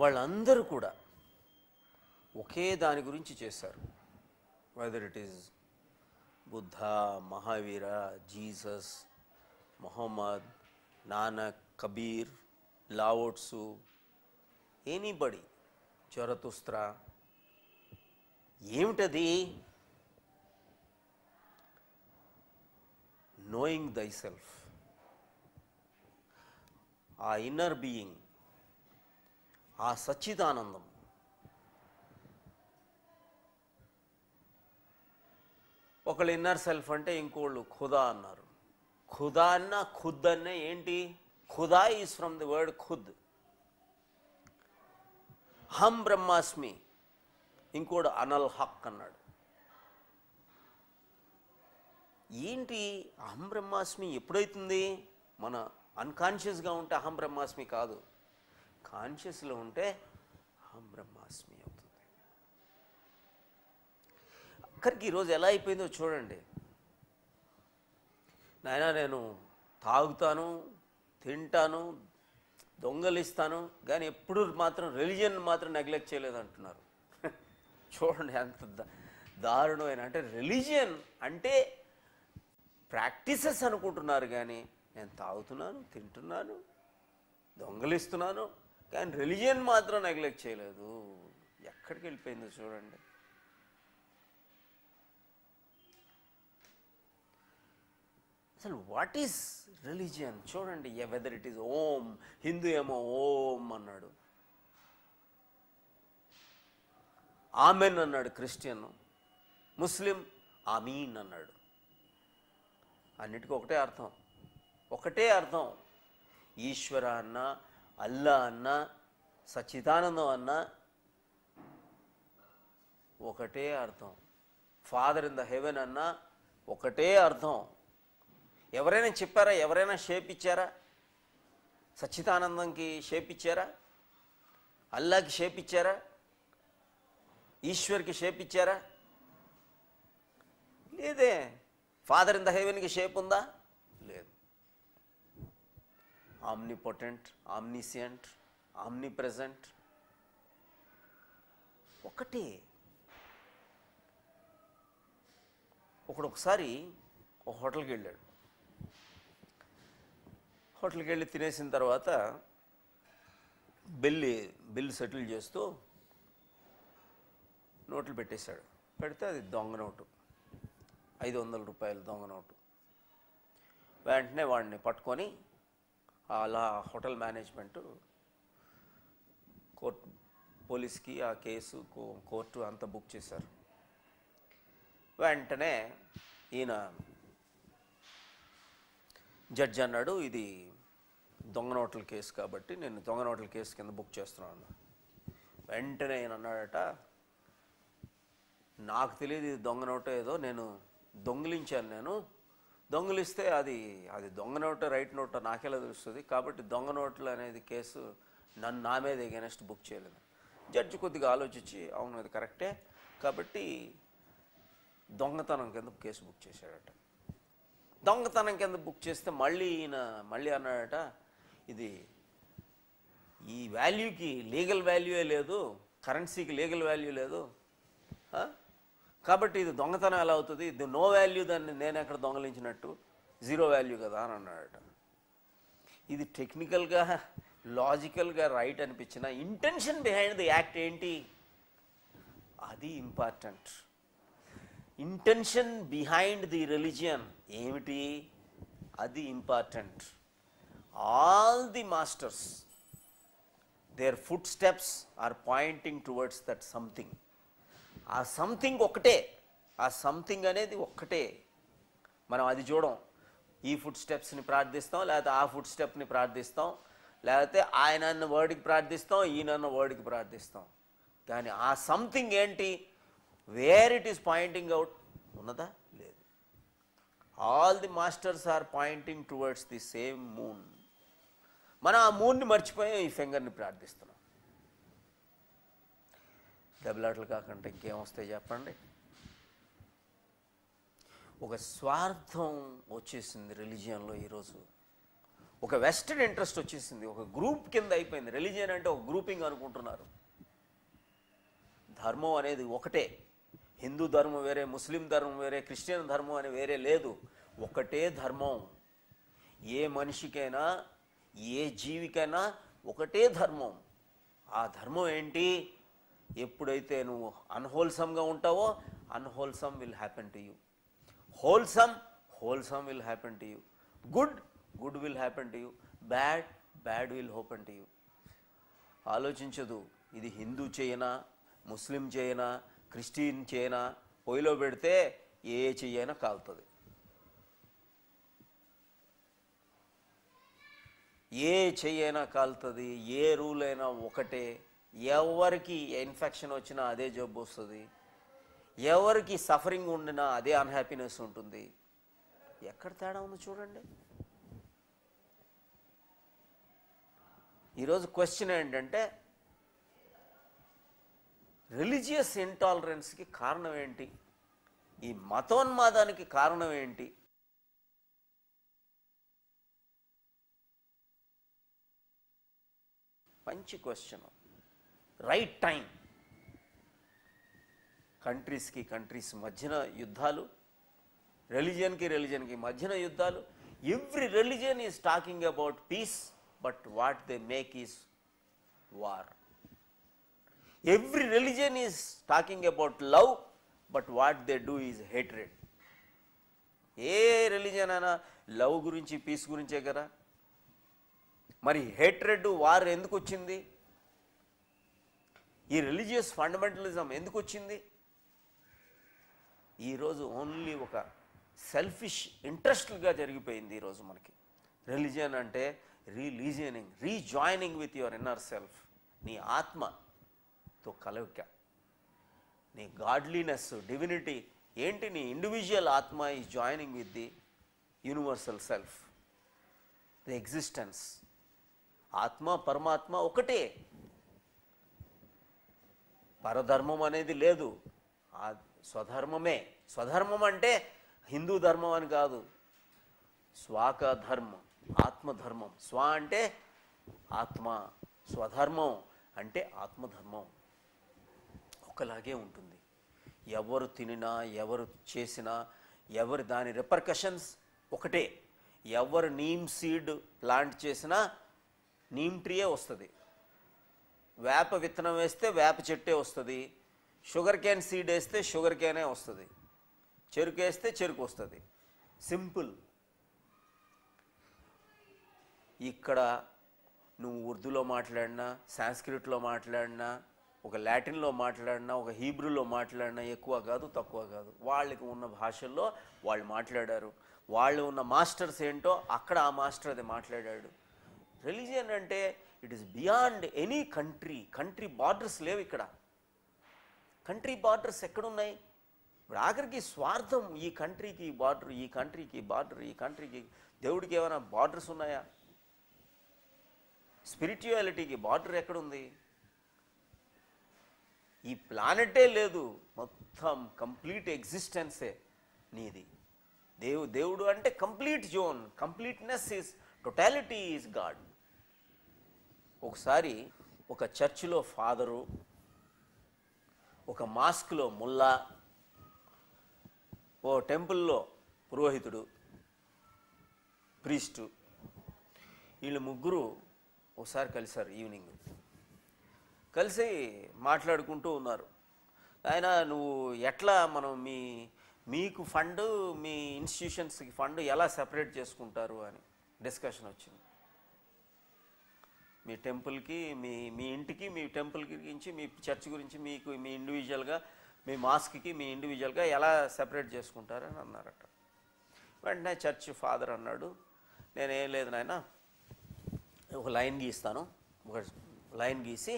వాళ్ళందరూ కూడా ఒకే దాని గురించి చేశారు. Whether it is Buddha, Mahavira, Jesus, Mohammed, Nanak, Kabir, Lao Tzu, anybody, Zarathustra. ఏమిటది? నోయింగ్ దై సెల్ఫ్. ఆ ఇన్నర్ బీయింగ్, ఆ సచ్చిదానందం, ఒకళ్ళు ఇన్నర్ సెల్ఫ్ అంటే ఇంకోళ్ళు ఖుదా అన్నారు. ఖుదా అన్న ఖుద్ అన్న ఏంటి? ఖుదా is from the word Khud. హం బ్రహ్మాస్మి, ఇంకోడు అనల్ హక్ అన్నాడు. ఏంటి అహం బ్రహ్మాస్మి ఎప్పుడైతుంది? మన అన్కాన్షియస్గా ఉంటే అహం బ్రహ్మాస్మి కాదు, కాన్షియస్లో ఉంటే అహం బ్రహ్మాస్మి అవుతుంది. అక్కడికి ఈరోజు ఎలా అయిపోయిందో చూడండి. నాయన నేను తాగుతాను, తింటాను, దొంగలిస్తాను, కానీ ఎప్పుడు మాత్రం రిలీజియన్ మాత్రం నెగ్లెక్ట్ చేయలేదు అంటున్నారు. చూడండి ఎంత దారుణమైన. అంటే రిలీజియన్ అంటే ప్రాక్టీసెస్ అనుకుంటున్నారు, కానీ నేను తాగుతున్నాను, తింటున్నాను, దొంగలిస్తున్నాను, కానీ రిలీజియన్ మాత్రం నెగ్లెక్ట్ చేయలేదు. ఎక్కడికి వెళ్ళిపోయిందో చూడండి. అసలు వాట్ ఈస్ రిలీజియన్ చూడండి. వెదర్ ఇట్ ఈస్ ఓం, హిందూ ఏమో ఓం అన్నాడు, ఆమెన్ అన్నాడు క్రిస్టియన్, ముస్లిం ఆమీన్ అన్నాడు. అన్నిటికీ ఒకటే అర్థం, ఒకటే అర్థం. ఈశ్వర అన్నా, అల్లా అన్నా, సచ్చిదానందం అన్నా ఒకటే అర్థం. ఫాదర్ ఇన్ ద హెవెన్ అన్నా ఒకటే అర్థం. ఎవరైనా చెప్పారా? ఎవరైనా షేప్ ఇచ్చారా? సచ్చిదానందంకి షేప్ ఇచ్చారా? అల్లాకి షేప్ ఇచ్చారా? ఈశ్వర్కి షేప్ ఇచ్చారా? లేదే. ఫాదర్ ఇన్ ద హెవెన్కి షేప్ ఉందా? లేదు. ఆమ్నిపొటెంట్, ఆమ్నిసియంట్, ఆమ్ని ప్రెజెంట్ ఒకటే. ఒకసారి ఒక హోటల్కి వెళ్ళాడు. హోటల్కి వెళ్ళి తినేసిన తర్వాత బిల్లు సెటిల్ చేస్తూ నోట్లు పెట్టేశాడు. పెడితే అది దొంగ నోటు, 500 రూపాయలు దొంగ నోటు. వెంటనే వాడిని పట్టుకొని అలా హోటల్ మేనేజ్మెంటు పోలీస్కి ఆ కేసు కోర్టు అంతా బుక్ చేశారు. వెంటనే ఈయన జడ్జి అన్నాడు, ఇది దొంగ నోట్ల కేసు కాబట్టి నేను దొంగ నోట్ల కేసు కింద బుక్ చేస్తున్నాను. వెంటనే ఈయన అన్నాడట, నాకు తెలియదు ఇది దొంగ నోటో ఏదో, నేను దొంగిలించాను. నేను దొంగిలిస్తే అది దొంగ నోటో రైట్ నోటో నాకెలా తెలుస్తుంది, కాబట్టి దొంగ నోట్లు అనేది కేసు నా మీద ఎగెనెస్ట్ బుక్ చేయలేదు. జడ్జి కొద్దిగా ఆలోచించి అవును అది కరెక్టే కాబట్టి దొంగతనం కింద కేసు బుక్ చేశాడట. దొంగతనం కింద బుక్ చేస్తే మళ్ళీ అన్నాడట, ఇది ఈ వాల్యూకి లీగల్ వాల్యూయే లేదు, కరెన్సీకి లీగల్ వాల్యూ లేదు, కాబట్టి ఇది దొంగతనం ఎలా అవుతుంది, ఇది నో వాల్యూ, దాన్ని నేను ఎక్కడ దొంగలించినట్టు, జీరో వాల్యూ కదా అని అన్నాడట. ఇది టెక్నికల్గా లాజికల్గా రైట్ అనిపించిన ఇంటెన్షన్ బిహైండ్ ది యాక్ట్ ఏంటి అది important. Intention behind the religion ఏమిటి అది important. All the masters their footsteps are pointing towards that something. ఆ సంథింగ్ ఒక్కటే, ఆ సంథింగ్ అనేది ఒక్కటే. మనం అది చూడం. ఈ ఫుట్ స్టెప్స్ని ప్రార్థిస్తాం, లేకపోతే ఆ ఫుట్ స్టెప్ని ప్రార్థిస్తాం, లేకపోతే ఆయన అన్న వర్డ్కి ప్రార్థిస్తాం, ఈయనన్న వర్డ్కి ప్రార్థిస్తాం. కానీ ఆ సంథింగ్ ఏంటి, where it is pointing out ఉన్నదా? లేదు. All the masters are pointing towards the same moon. మనం ఆ మూన్ని మర్చిపోయి ఈ ఫింగర్ని ప్రార్థిస్తున్నాం. దెబ్బలాటలు కాకుండా ఇంకేమొస్తాయి చెప్పండి. ఒక స్వార్థం వచ్చేసింది రిలీజియన్లో ఈరోజు. ఒక వెస్టర్న్ ఇంట్రెస్ట్ వచ్చేసింది, ఒక గ్రూప్ కింద అయిపోయింది. రిలీజియన్ అంటే ఒక గ్రూపింగ్ అనుకుంటున్నారు. ధర్మం అనేది ఒకటే. హిందూ ధర్మం వేరే, ముస్లిం ధర్మం వేరే, క్రిస్టియన్ ధర్మం అని వేరే లేదు. ఒకటే ధర్మం. ఏ మనిషికైనా ఏ జీవికైనా ఒకటే ధర్మం. ఆ ధర్మం ఏంటి? ఎప్పుడైతే నువ్వు అన్హోల్సమ్గా ఉంటావో unwholesome will happen to you, wholesome will happen to you, good will happen to you, bad will happen to you. ఆలోచించదు, ఇది హిందూ చేయనా, ముస్లిం చేయనా, క్రిస్టియన్ చేయనా, పొయ్యిలో పెడితే ఏ చెయ్యైనా కాలుతుంది. ఏ చెయ్యైనా కాలుతుంది, ఏ రూల్ అయినా ఒకటే. ఎవరికి ఇన్ఫెక్షన్ వచ్చినా అదే జబ్బు వస్తుంది, ఎవరికి సఫరింగ్ ఉండినా అదే అన్హ్యాపీనెస్ ఉంటుంది. ఎక్కడ తేడా ఉందో చూడండి. ఈరోజు క్వశ్చన్ ఏంటంటే, రిలీజియస్ ఇంటాలరెన్స్కి కారణం ఏంటి? ఈ మతోన్మాదానికి కారణం ఏంటి? మంచి క్వశ్చన్. Right time. కంట్రీస్ మధ్యన యుద్ధాలు, రిలీజియన్కి మధ్యన యుద్ధాలు. Every religion is talking about peace, but what they make is war. Every religion is talking about love, but what they do is hatred. A religion అయినా లవ్ గురించి, piece గురించే కదా. మరి hatred, war ఎందుకు వచ్చింది? ఈ రిలీజియస్ ఫండమెంటలిజం ఎందుకు వచ్చింది? ఈరోజు ఓన్లీ ఒక సెల్ఫిష్ ఇంట్రెస్ట్గా జరిగిపోయింది ఈరోజు మనకి. రిలీజియన్ అంటే rejoining with your inner self. నీ ఆత్మతో కలయిక, నీ గాడ్లీనెస్, డివినిటీ ఏంటి? నీ ఇండివిజువల్ ఆత్మ is joining with the universal self, the existence. ఆత్మ పరమాత్మ ఒకటే. పరధర్మం అనేది లేదు, ఆ స్వధర్మమే. స్వధర్మం అంటే హిందూ ధర్మం అని కాదు, స్వాక ధర్మం, ఆత్మధర్మం. స్వ అంటే ఆత్మ, స్వధర్మం అంటే ఆత్మధర్మం. ఒకలాగే ఉంటుంది. ఎవరు తినినా, ఎవరు చేసినా, ఎవరు దాని రిపర్కషన్స్ ఒకటే. ఎవరు నీమ్ సీడ్ ప్లాంట్ చేసినా నీమ్ ట్రీయే వస్తుంది. వేప విత్తనం వేస్తే వేప చెట్టే వస్తుంది. షుగర్ క్యాన్ సీడ్ వేస్తే షుగర్ క్యానే వస్తుంది. చెరుకు వేస్తే చెరుకు వస్తుంది. సింపుల్. ఇక్కడ నువ్వు ఉర్దూలో మాట్లాడినా, సాంస్క్రిట్లో మాట్లాడినా, ఒక లాటిన్లో మాట్లాడినా, ఒక హీబ్రూలో మాట్లాడినా ఎక్కువ కాదు, తక్కువ కాదు. వాళ్ళకి ఉన్న భాషల్లో వాళ్ళు మాట్లాడారు. వాళ్ళు ఉన్న మాస్టర్స్ ఏంటో అక్కడ ఆ మాస్టర్ అది మాట్లాడాడు. రిలీజియన్ అంటే it is beyond any country borders లేవు ఇక్కడ. కంట్రీ బార్డర్స్ ఎక్కడున్నాయి? ఇప్పుడు ఆఖరికి స్వార్థం. ఈ కంట్రీకి బార్డర్, ఈ కంట్రీకి బార్డర్, ఈ కంట్రీకి. దేవుడికి ఏమైనా బార్డర్స్ ఉన్నాయా? స్పిరిచువాలిటీకి బార్డర్ ఎక్కడుంది? ఈ ప్లానెటే లేదు, మొత్తం కంప్లీట్ ఎగ్జిస్టెన్సే నీది. దేవుడు అంటే complete zone, completeness is, totality is God. ఒకసారి ఒక చర్చిలో ఫాదరు, ఒక మాస్క్లో ముల్లా, ఓ టెంపుల్లో పురోహితుడు, ప్రీస్టు, వీళ్ళు ముగ్గురు ఒకసారి కలిశారు. ఈవినింగ్ కలిసి మాట్లాడుకుంటూ ఉన్నారు. ఆయన నువ్వు ఎట్లా మనం మీకు ఫండ్, మీ ఇన్స్టిట్యూషన్స్కి ఫండ్ ఎలా సెపరేట్ చేసుకుంటారు అని డిస్కషన్ వచ్చింది. మీ టెంపుల్కి, మీ ఇంటికి, మీ టెంపుల్ గురించి, మీ చర్చ్ గురించి, మీకు మీ ఇండివిజువల్గా, మీ మాస్క్కి మీ ఇండివిజువల్గా ఎలా సెపరేట్ చేసుకుంటారని అన్నారట. వెంటనే చర్చ్ ఫాదర్ అన్నాడు, నేనేం లేదు నాయన, ఒక లైన్ గీస్తాను. ఒక లైన్ గీసి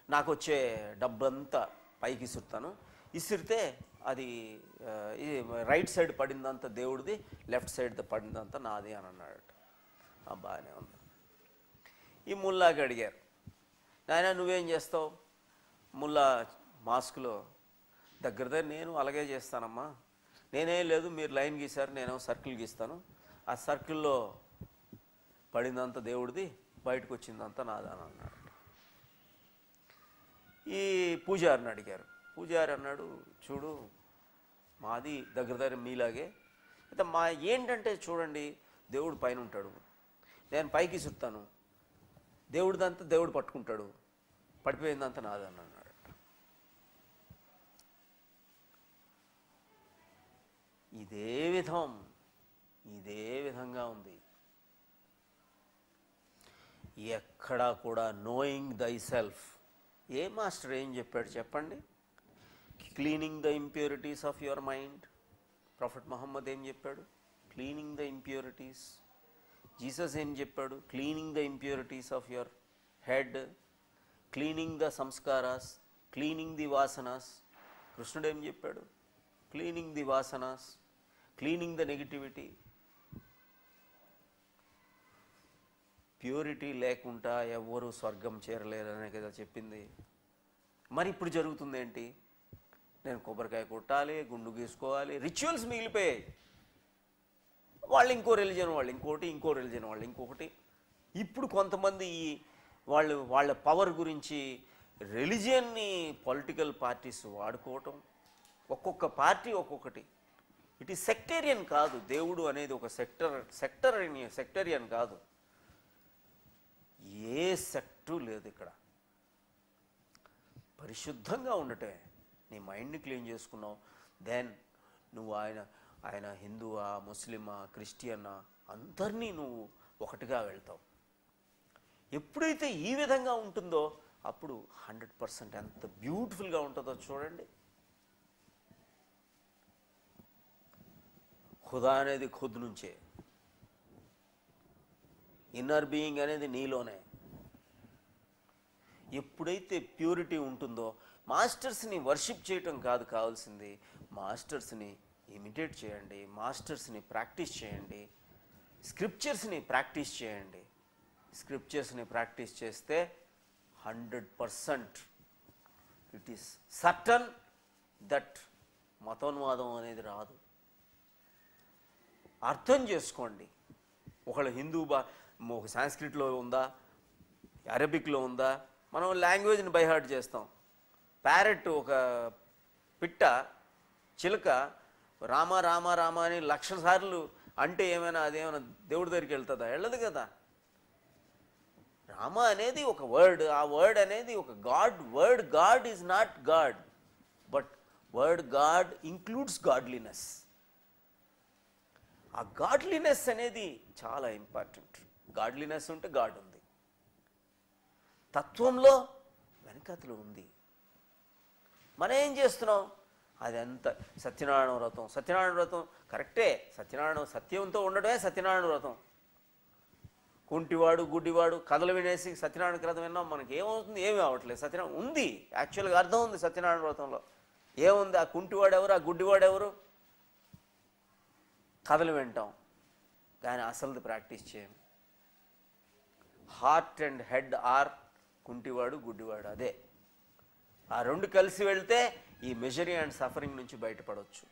నాకు వచ్చే డబ్బంతా పైకి ఇసురుతాను. ఇసిరితే అది రైట్ సైడ్ పడిందంతా దేవుడిది, లెఫ్ట్ సైడ్ పడిందంతా నాది అని అన్నాడట. బాగానే ఉంది. ఈ ముల్లాకి అడిగారు, నాయన నువ్వేం చేస్తావు? ముల్లా మాస్క్లో దగ్గర నేను అలాగే చేస్తానమ్మా. నేనేం లేదు, మీరు లైన్ గీశారు, నేనేమో సర్కిల్ గీస్తాను. ఆ సర్కిల్లో పడిందంతా దేవుడిది, బయటకు వచ్చిందంతా నాదని అన్నాడు. ఈ పూజారిని అడిగారు. పూజారి అన్నాడు, చూడు మాది దగ్గర మీలాగే, అయితే మా ఏంటంటే చూడండి, దేవుడు పైన ఉంటాడు, నేను పైకి ఇసురుతాను, దేవుడిదంతా దేవుడు పట్టుకుంటాడు, పడిపోయిందంతా నాదని అన్నాడు. ఇదే విధంగా ఉంది. ఎక్కడా కూడా నోయింగ్ దై సెల్ఫ్. ఏ మాస్టర్ ఏం చెప్పాడు చెప్పండి? Cleaning the impurities of your mind. Prophet Mohammed ఏం చెప్పాడు? Cleaning the impurities. జీసస్ ఏం చెప్పాడు? Cleaning the impurities of your head, cleaning the samskaras, cleaning the vasanas. కృష్ణుడు ఏం చెప్పాడు? Cleaning the vasanas, cleaning the negativity. Purity లేకుండా ఎవ్వరూ స్వర్గం చేరలేరనే కదా చెప్పింది. మరి ఇప్పుడు జరుగుతుంది ఏంటి? నేను కొబ్బరికాయ కొట్టాలి, గుండు గీసుకోవాలి, రిచువల్స్ మిగిలిపోయాయి. వాళ్ళు ఇంకో రిలీజన్, వాళ్ళు ఇంకోటి, ఇంకో రిలీజన్ వాళ్ళు ఇంకొకటి. ఇప్పుడు కొంతమంది వాళ్ళ పవర్ గురించి రిలీజియన్ని పొలిటికల్ పార్టీస్ వాడుకోవటం, ఒక్కొక్క పార్టీ ఒక్కొక్కటి. ఇట్ ఈస్ సెక్టేరియన్ కాదు. దేవుడు అనేది ఒక సెక్టేరియన్ కాదు. ఏ సెక్టు లేదు ఇక్కడ. పరిశుద్ధంగా ఉండటమే. నీ మైండ్ని క్లీన్ చేసుకున్నావు, దెన్ నువ్వు ఆయన హిందువా, ముస్లిమా, క్రిస్టియన్నా, అందరినీ నువ్వు ఒకటిగా వెళ్తావు. ఎప్పుడైతే ఈ విధంగా ఉంటుందో అప్పుడు 100% ఎంత బ్యూటిఫుల్గా ఉంటుందో చూడండి. ఖుదా అనేది ఖుద్ నుంచే, ఇన్నర్ బీయింగ్ అనేది నీలోనే. ఎప్పుడైతే ప్యూరిటీ ఉంటుందో, మాస్టర్స్ని వర్షిప్ చేయటం కాదు కావాల్సింది, మాస్టర్స్ని ఇమిటేట్ చేయండి, మాస్టర్స్ని ప్రాక్టీస్ చేయండి, స్క్రిప్చర్స్ని ప్రాక్టీస్ చేయండి. స్క్రిప్చర్స్ని ప్రాక్టీస్ చేస్తే 100% ఇట్ ఈస్ సర్టన్ దట్ మతోన్మాదం అనేది రాదు. అర్థం చేసుకోండి. ఒకళ్ళు ఒక సాంస్క్రిట్లో ఉందా, అరబిక్లో ఉందా, మనం లాంగ్వేజ్ని బైహార్ట్ చేస్తాం. ప్యారెట్, ఒక పిట్ట, చిలుక రామ రామ రామ అని 1,00,000 సార్లు అంటే అదేమైనా దేవుడి దగ్గరికి వెళ్తుందా? వెళ్ళదు కదా. రామ అనేది ఒక వర్డ్, ఆ వర్డ్ అనేది ఒక God. Word God is not God, but word God includes godliness. ఆ గాడ్లీనెస్ అనేది చాలా ఇంపార్టెంట్. గాడ్లీనెస్ ఉంటే గాడ్ ఉంది, తత్వంలో వెనకతలు ఉంది. మనం ఏం చేస్తున్నాం? అదంతా సత్యనారాయణ వ్రతం కరెక్టే. సత్యంతో ఉండడమే సత్యనారాయణ వ్రతం. కుంటివాడు, గుడ్డివాడు కథలు వినేసి సత్యనారాయణ వ్రతం విన్నాం, మనకి ఏమవుతుంది? ఏమీ అవ్వట్లేదు. సత్యనారాయణ ఉంది, యాక్చువల్గా అర్థం ఉంది సత్యనారాయణ వ్రతంలో. ఏముంది? ఆ కుంటివాడు ఎవరు, ఆ గుడ్డివాడు ఎవరు? కథలు వింటాం కానీ అసలుది ప్రాక్టీస్ చేయం. హార్ట్ అండ్ హెడ్ ఆర్ కుంటివాడు, గుడ్డివాడు. అదే ఆ రెండు కలిసి వెళ్తే ఈ మిజరీ అండ్ సఫరింగ్ నుంచి బయటపడవచ్చు.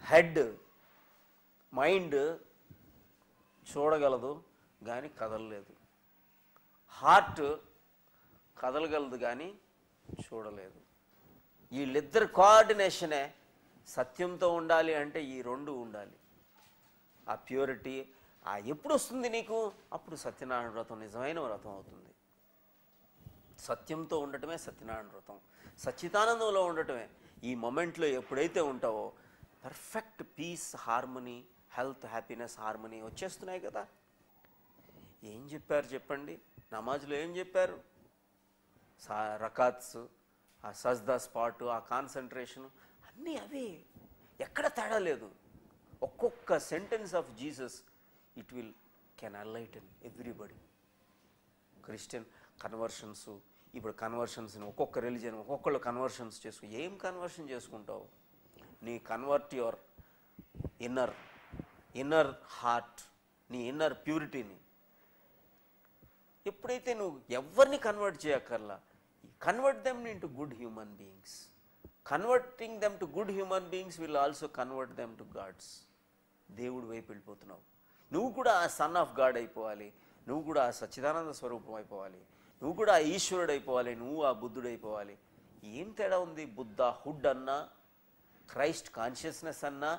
హెడ్, మైండ్ చూడగలదు కానీ కదలలేదు. హార్ట్ కదలగలదు కానీ చూడలేదు. వీళ్ళిద్దరు కోఆర్డినేషనే సత్యంతో ఉండాలి. అంటే ఈ రెండు ఉండాలి. ఆ ప్యూరిటీ ఎప్పుడు వస్తుంది నీకు? అప్పుడు సత్యనారాయణ వ్రతం నిజమైన వ్రతం అవుతుంది. సత్యంతో ఉండటమే సత్యనారాయణ వ్రతం. సచ్చిదానందంలో ఉండటమే. ఈ మొమెంట్లో ఎప్పుడైతే ఉంటావో perfect peace, harmony, health, happiness, harmony వచ్చేస్తున్నాయి కదా. ఏం చెప్పారు చెప్పండి? నమాజ్లో ఏం చెప్పారు? రకాత్స్, ఆ సజ్దా స్పాటు, ఆ కాన్సన్ట్రేషను అన్నీ అవే. ఎక్కడ తేడా లేదు. ఒక్కొక్క sentence of Jesus it can enlighten everybody. Christian conversions, ఇప్పుడు కన్వర్షన్స్ని ఒక్కొక్క రిలీజన్ ఒక్కొక్కళ్ళు కన్వర్షన్స్ చేసుకు. ఏం కన్వర్షన్ చేసుకుంటావు? నీ కన్వర్ట్ యువర్ ఇన్నర్ హార్ట్, నీ ఇన్నర్ ప్యూరిటీని. ఎప్పుడైతే నువ్వు ఎవరిని కన్వర్ట్ చేయక్కర్లా, convert them into good human beings. Converting them to good human beings will also convert them to gods. దేవుడి వైపు వెళ్ళిపోతున్నావు. నువ్వు కూడా ఆ సన్ ఆఫ్ గాడ్ అయిపోవాలి, నువ్వు కూడా ఆ సచ్చిదానంద స్వరూపం అయిపోవాలి, నువ్వు కూడా ఆ ఈశ్వరుడు అయిపోవాలి, నువ్వు ఆ బుద్ధుడు అయిపోవాలి. ఏం తేడా ఉంది? బుద్ధ హుడ్ అన్నా, క్రైస్ట్ కాన్షియస్నెస్ అన్నా,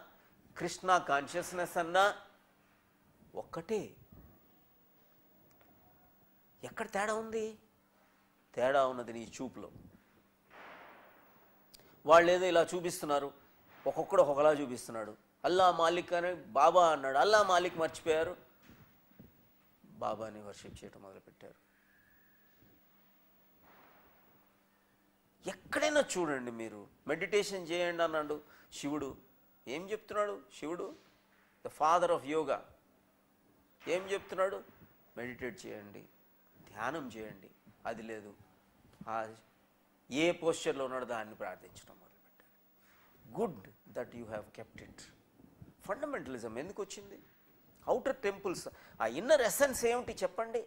కృష్ణ కాన్షియస్నెస్ అన్నా ఒక్కటే. ఎక్కడ తేడా ఉంది? తేడా ఉన్నది నీ చూపులో. వాళ్ళు ఏదో ఇలా చూపిస్తున్నారు, ఒక్కొక్కడు ఒకలా చూపిస్తున్నాడు. అల్లా మాలిక్ అని బాబా అన్నాడు, అల్లా మాలిక్ మర్చిపోయారు, బాబాని వర్షిప్ చేయటం మొదలుపెట్టారు. ఎక్కడైనా చూడండి, మీరు మెడిటేషన్ చేయండి అన్నాడు శివుడు. ఏం చెప్తున్నాడు శివుడు? ద ఫాదర్ ఆఫ్ యోగా ఏం చెప్తున్నాడు? మెడిటేట్ చేయండి, ధ్యానం చేయండి. అది లేదు, ఏ పోస్చర్లో ఉన్నాడో దాన్ని ప్రార్థించడం మొదలుపెట్టారు. Good that you have kept it. Fundamentalism ఎందుకు వచ్చింది? అవుటర్ టెంపుల్స్, ఆ ఇన్నర్ ఎసెన్స్ ఏమిటి చెప్పండి?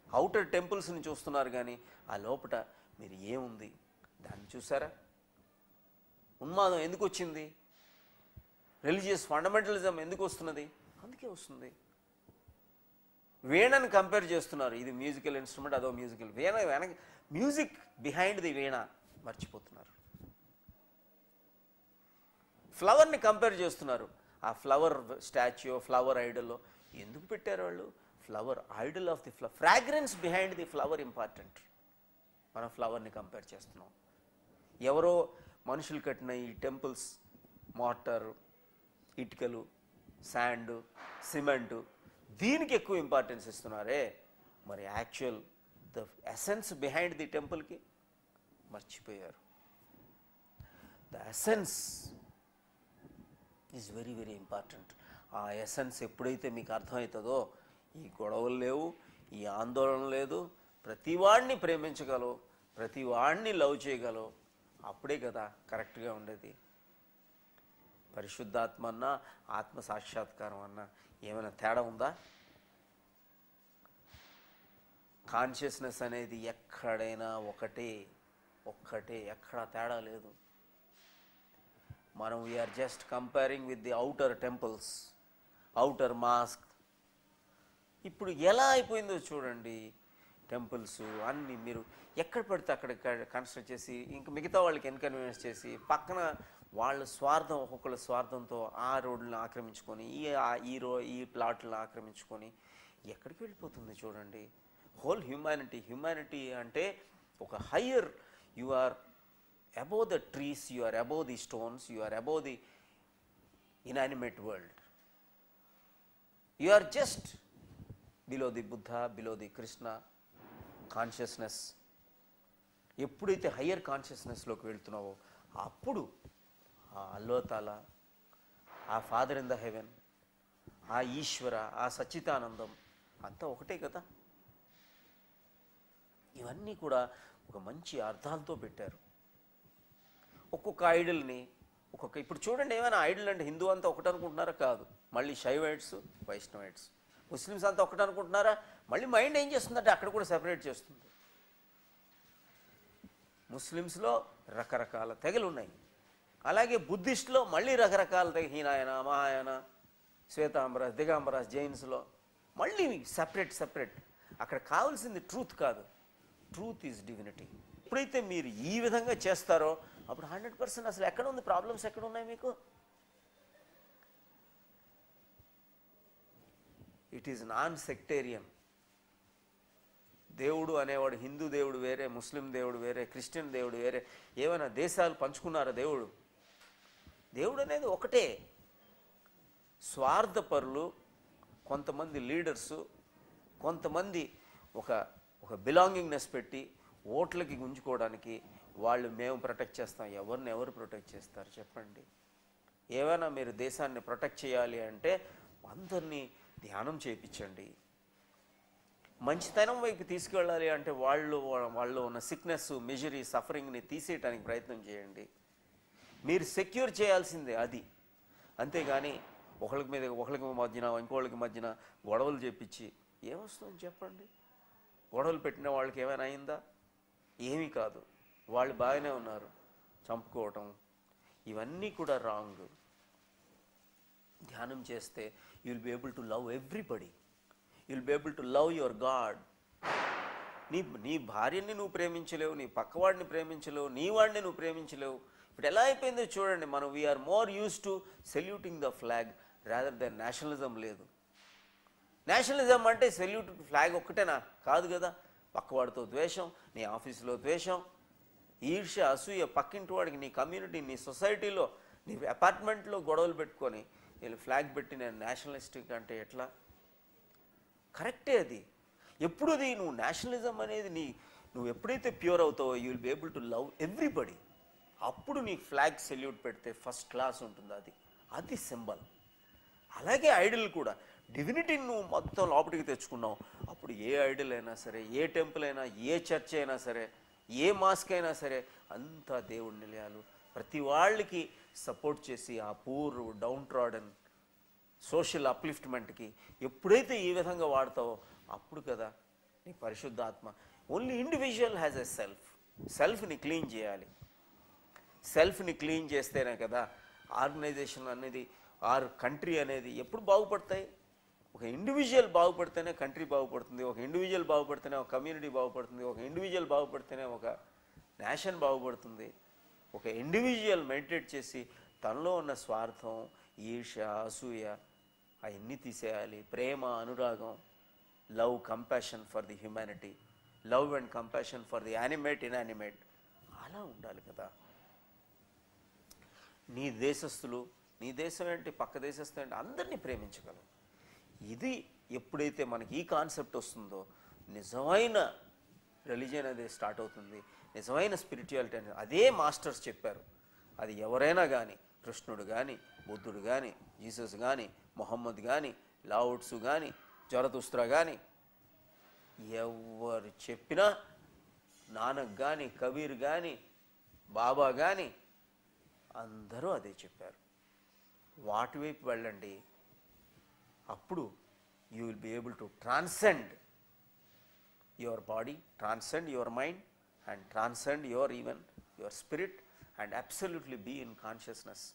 అవుటర్ టెంపుల్స్ని చూస్తున్నారు కానీ ఆ లోపల మీరు ఏముంది దాన్ని చూసారా? ఉన్మాదం ఎందుకు వచ్చింది? రిలీజియస్ ఫండమెంటలిజం ఎందుకు వస్తున్నది? అందుకే వస్తుంది. వీణని కంపేర్ చేస్తున్నారు, ఇది మ్యూజికల్ ఇన్స్ట్రుమెంట్, అదో మ్యూజికల్. వెనక మ్యూజిక్ బిహైండ్ ది వీణ మర్చిపోతున్నారు. ఫ్లవర్ని కంపేర్ చేస్తున్నారు, ఆ ఫ్లవర్ స్టాచ్యూ, ఫ్లవర్ ఐడల్లో ఎందుకు పెట్టారు వాళ్ళు? Flower Idol of the fragrance behind the flower important. మనం ఫ్లవర్ని కంపేర్ చేస్తున్నాం. ఎవరో మనుషులు కట్టిన ఈ టెంపుల్స్, మార్టర్, ఇటుకలు, శాండ్, సిమెంటు, దీనికి ఎక్కువ ఇంపార్టెన్స్ ఇస్తున్నారే. మరి actual the essence behind the టెంపుల్కి మర్చిపోయారు. The essence is very very important. ఆ ఎసెన్స్ ఎప్పుడైతే మీకు అర్థమవుతుందో ఈ గొడవలు లేవు, ఈ ఆందోళన లేదు, ప్రతివాడిని ప్రేమించగలవు, ప్రతివాడిని లవ్ చేయగలవు. అప్పుడే కదా కరెక్ట్గా ఉండేది. పరిశుద్ధాత్మ అన్నా, ఆత్మ సాక్షాత్కారం అన్నా ఏమైనా తేడా ఉందా? కాన్షియస్నెస్ అనేది ఎక్కడైనా ఒక్కటే, ఎక్కడా తేడా లేదు. మనం we are just comparing with the outer temples, outer mask. ఇప్పుడు ఎలా అయిపోయిందో చూడండి, టెంపుల్స్ అన్నీ మీరు ఎక్కడ పడితే అక్కడ కన్స్ట్రక్ట్ చేసి, ఇంకా మిగతా వాళ్ళకి ఇన్కన్వీనియన్స్ చేసి, పక్కన వాళ్ళ స్వార్థం, ఒక్కొక్కళ్ళ స్వార్థంతో ఆ రోడ్లను ఆక్రమించుకొని, ఈ ప్లాట్లను ఆక్రమించుకొని ఎక్కడికి వెళ్ళిపోతుంది చూడండి. హోల్ హ్యూమానిటీ అంటే ఒక higher, you are above the trees, you are above the stones, you are above the inanimate world. You are just below the Buddha, below the Krishna consciousness. ఎప్పుడైతే హయ్యర్ కాన్షియస్నెస్లోకి వెళ్తున్నావో అప్పుడు ఆ అల్లోతాల, ఆ ఫాదర్ ఇన్ ద హెవెన్, ఆ ఈశ్వర, ఆ సచ్చితానందం అంతా ఒకటే కదా. ఇవన్నీ కూడా ఒక మంచి అర్థాలతో పెట్టారు. ఒక్కొక్క ఐడల్ని ఇప్పుడు చూడండి, ఏమైనా ఐడల్ అంటే హిందూ అంతా ఒకటి అనుకుంటున్నారా? కాదు. మళ్ళీ శైవైట్స్, వైష్ణవైట్స్. ముస్లిమ్స్ అంతా ఒకటి అనుకుంటున్నారా? మళ్ళీ మైండ్ ఏం చేస్తుందంటే అక్కడ కూడా సెపరేట్ చేస్తుంది. ముస్లిమ్స్లో రకరకాల తెగలు ఉన్నాయి, అలాగే బుద్ధిస్ట్లో మళ్ళీ రకరకాల తెగ, హీనాయన, మహాయాన, శ్వేతాంబరాస్, దిగంబరాస్, జైన్స్లో మళ్ళీ సెపరేట్. అక్కడ కావాల్సింది ట్రూత్ కాదు, ట్రూత్ ఈజ్ డివినిటీ. ఎప్పుడైతే మీరు ఈ విధంగా చేస్తారో అప్పుడు 100% అసలు ఎక్కడ ఉంది, ప్రాబ్లమ్స్ ఎక్కడ ఉన్నాయి మీకు? It is non sectarian. దేవుడు అనేవాడు హిందూ దేవుడు వేరే, ముస్లిం దేవుడు వేరే, క్రిస్టియన్ దేవుడు వేరే, ఏమైనా దేశాలు పంచుకున్నారా? దేవుడు అనేది ఒకటే. స్వార్థపరులు కొంతమంది లీడర్సు, కొంతమంది ఒక బిలాంగింగ్నెస్ పెట్టి ఓట్లకి గుంజుకోవడానికి వాళ్ళు మేము ప్రొటెక్ట్ చేస్తాం. ఎవరు ప్రొటెక్ట్ చేస్తారు చెప్పండి? ఏమైనా మీరు దేశాన్ని ప్రొటెక్ట్ చేయాలి అంటే అందరినీ ధ్యానం చేయించండి. మంచితనం వైపు తీసుకెళ్ళాలి అంటే వాళ్ళు ఉన్న సిక్నెస్, మిజరీ, సఫరింగ్ని తీసేయటానికి ప్రయత్నం చేయండి. మీరు సెక్యూర్ చేయాల్సిందే అది. అంతేగాని ఒకళ్ళకి మధ్యన ఇంకోళ్ళకి మధ్యన గొడవలు చెప్పించి ఏమొస్తుంది చెప్పండి? గొడవలు పెట్టిన వాళ్ళకి ఏమైనా అయిందా? ఏమీ కాదు, వాళ్ళు బాగానే ఉన్నారు. చంపుకోవటం ఇవన్నీ కూడా రాంగ్. ధ్యానం చేస్తే you will be able to love everybody, you will be able to love your God. నీ భార్యని నువ్వు ప్రేమించలేవు, నీ పక్కవాడిని ప్రేమించలేవు, నీ వాడిని నువ్వు ప్రేమించలేవు. ఇప్పుడు ఎలా అయిపోయిందో చూడండి. మనం we are more use to saluting the flag rather than nationalism. లేదు, నేషనలిజం అంటే సెల్యూట్ ఫ్లాగ్ ఒక్కటేనా? కాదు కదా. పక్కవాడితో ద్వేషం, నీ ఆఫీసులో ద్వేషం, ఈర్ష్య, అసూయ, పక్కింటి వాడికి, నీ కమ్యూనిటీ, నీ సొసైటీలో, నీ అపార్ట్మెంట్లో గొడవలు పెట్టుకొని వీళ్ళు ఫ్లాగ్ పెట్టి నేను నేషనలిస్టిక్ అంటే ఎట్లా? కరెక్టే అది. ఎప్పుడుది నువ్వు నేషనలిజం అనేది నువ్వు ఎప్పుడైతే ప్యూర్ అవుతావో you will be able to love everybody. అప్పుడు నీ ఫ్లాగ్ సెల్యూట్ పెడితే ఫస్ట్ క్లాస్ ఉంటుంది. అది సింబల్. అలాగే ఐడల్ కూడా, డివినిటీని నువ్వు మొత్తం లోపలికి తెచ్చుకున్నావు. అప్పుడు ఏ ఐడల్ అయినా సరే, ఏ టెంపుల్ అయినా, ఏ చర్చ్ అయినా సరే, ఏ మాస్క్ అయినా సరే, అంతా దేవుడి నిలయాలు. ప్రతి వాళ్ళకి సపోర్ట్ చేసి ఆ పూర్ డౌన్ ట్రాడన్ సోషల్ అప్లిఫ్ట్మెంట్కి ఎప్పుడైతే ఈ విధంగా వాడతావో అప్పుడు కదా నీ పరిశుద్ధాత్మ. ఓన్లీ ఇండివిజువల్ హ్యాజ్ ఎ సెల్ఫ్ని క్లీన్ చేయాలి. సెల్ఫ్ని క్లీన్ చేస్తేనే కదా ఆర్గనైజేషన్ అనేది, కంట్రీ అనేది ఎప్పుడు బాగుపడతాయి. ఒక ఇండివిజువల్ బాగుపడితేనే కంట్రీ బాగుపడుతుంది, ఒక ఇండివిజువల్ బాగుపడితేనే ఒక కమ్యూనిటీ బాగుపడుతుంది, ఒక ఇండివిజువల్ బాగుపడితేనే ఒక నేషన్ బాగుపడుతుంది. ఒక ఇండివిజువల్ మెడిటేట్ చేసి తనలో ఉన్న స్వార్థం, ఈర్ష్య, అసూయ అవన్నీ తీసేయాలి. ప్రేమ, అనురాగం, love, compassion for the humanity, love and compassion for the animate, inanimate, అలా ఉండాలి కదా. నీ దేశస్తులు, నీ దేశం ఏంటి, పక్క దేశస్తులు ఏంటి, అందరినీ ప్రేమించగలవు. ఇది ఎప్పుడైతే మనకి ఈ కాన్సెప్ట్ వస్తుందో నిజమైన రిలీజియన్ అనేది స్టార్ట్ అవుతుంది. నిజమైన స్పిరిచువాలిటీ అనేది అదే మాస్టర్స్ చెప్పారు. అది ఎవరైనా కానీ, కృష్ణుడు కానీ, బుద్ధుడు కానీ, జీసస్ కానీ, మొహమ్మద్ కానీ, లావుట్సు కానీ, జరతుస్త్రా కానీ, ఎవరు చెప్పినా, నానక్ కానీ, కబీర్ కానీ, బాబా కానీ, అందరూ అదే చెప్పారు. వాటి వైపు వెళ్ళండి. అప్పుడు you will be able to transcend your body, transcend your mind and transcend your spirit and absolutely be in consciousness.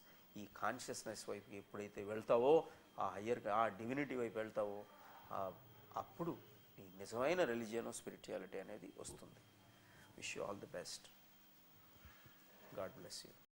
ఈ కాన్షియస్నెస్ వైపు ఎప్పుడైతే వెళ్తావో, ఆ డివినిటీ వైపు వెళ్తావో, అప్పుడు నీ నిజమైన రిలీజియన్, స్పిరిచువాలిటీ అనేది వస్తుంది. Wish you all the best. God bless you.